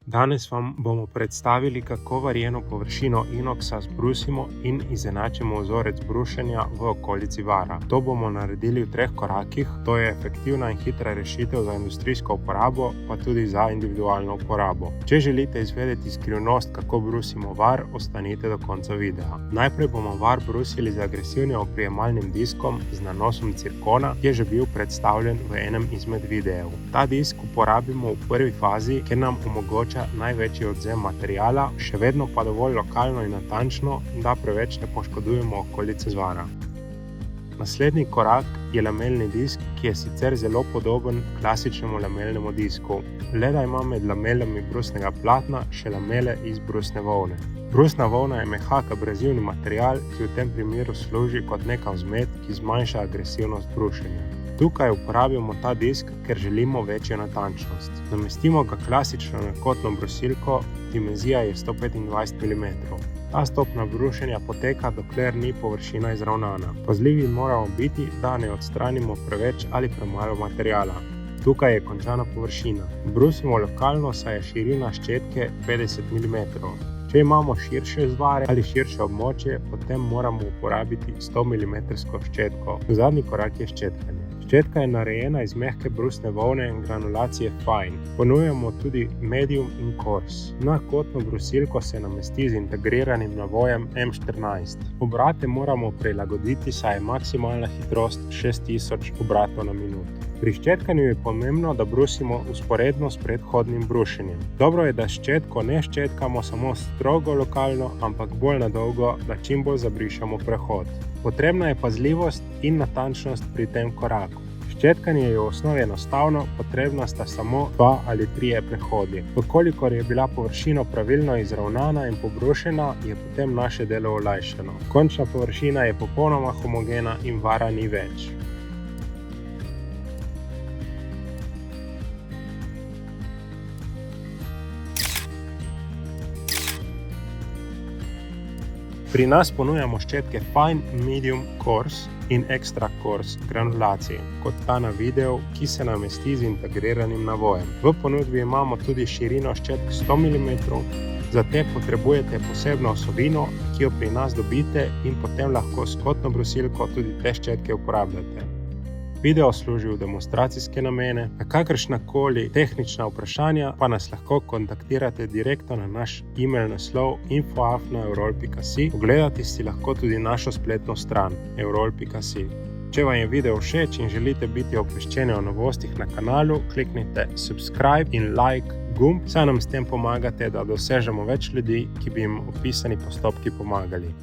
Danes vam bomo predstavili, kako varjeno površino inoksa zbrusimo in izenačimo vzorec brušenja v okolici vara. To bomo naredili v 3 korakih, to je efektivna in hitra rešitev za industrijsko uporabo, pa tudi za individualno uporabo. Če želite izvedeti skrivnost, kako brusimo var, ostanite do konca videa. Najprej bomo var brusili z agresivnim oprijemalnim diskom z nanosom cirkona, ki je že bil predstavljen v enem izmed videov. Ta disk uporabimo v prvi fazi, ker nam omogoča največji odvzem materiala, še vedno pa dovolj lokalno in natančno, da preveč ne poškodujemo okolice zvara. Naslednji korak je lamelni disk, ki je sicer zelo podoben klasičnemu lamelnemu disku, le da ima med lamelami brusnega platna še lamele iz brusne volne. Brusna volna je mehak abrazivni material, ki v tem primeru služi kot neka vzmet, ki zmanjša agresivnost brušenja. Tukaj uporabimo ta disk, ker želimo večjo natančnost. Namestimo ga klasično na kotno brusilko, dimenzija je 125 mm. Ta stopnja brušenja poteka, dokler ni površina izravnana. Pazljivi moramo biti, da ne odstranimo preveč ali premalo materiala. Tukaj je končana površina. Brusimo lokalno, saj je širina ščetke 50 mm. Če imamo širše zvare ali širše območje, potem moramo uporabiti 100 mm ščetko. Zadnji korak je ščetkanje. Ščetka je narejena iz mehke brusne volne in granulacije fine. Ponujamo tudi medium in coarse. Na kotno brusilko se namesti z integriranim navojem M14. Obrate moramo prilagoditi, saj je maksimalna hitrost 6000 obratov na minuto. Pri ščetkanju je pomembno, da brusimo vzporedno s predhodnim brušenjem. Dobro je, da ščetko ne ščetkamo samo strogo lokalno, ampak bolj na dolgo, da čim bolj zabrišemo prehod. Potrebna je pazljivost in natančnost pri tem koraku. Ščetkanje je v osnovi enostavno, potrebna sta samo 2 ali 3 prehodi. Vkolikor je bila površina pravilno izravnana in pobrušena, je potem naše delo olajšano. Končna površina je popolnoma homogena in vara ni več. Pri nas ponujamo ščetke Fine, Medium, Coarse in Extra Coarse granulacije, kot ta na videu, ki se namesti z integriranim navojem. V ponudbi imamo tudi širino ščetk 100 mm, za te potrebujete posebno osovino, ki jo pri nas dobite in potem lahko s kotno brusilko tudi te ščetke uporabljate. Video služi v demonstracijske namene, na kakršnakoli tehnična vprašanja pa nas lahko kontaktirate direktno na naš e-mail naslov info@eurol.si. Ogledati si lahko tudi našo spletno stran eurol.si. Če vam je video všeč in želite biti obveščeni o novostih na kanalu, kliknite subscribe in like gumb, saj nam s tem pomagate, da dosežemo več ljudi, ki bi jim opisani postopki pomagali.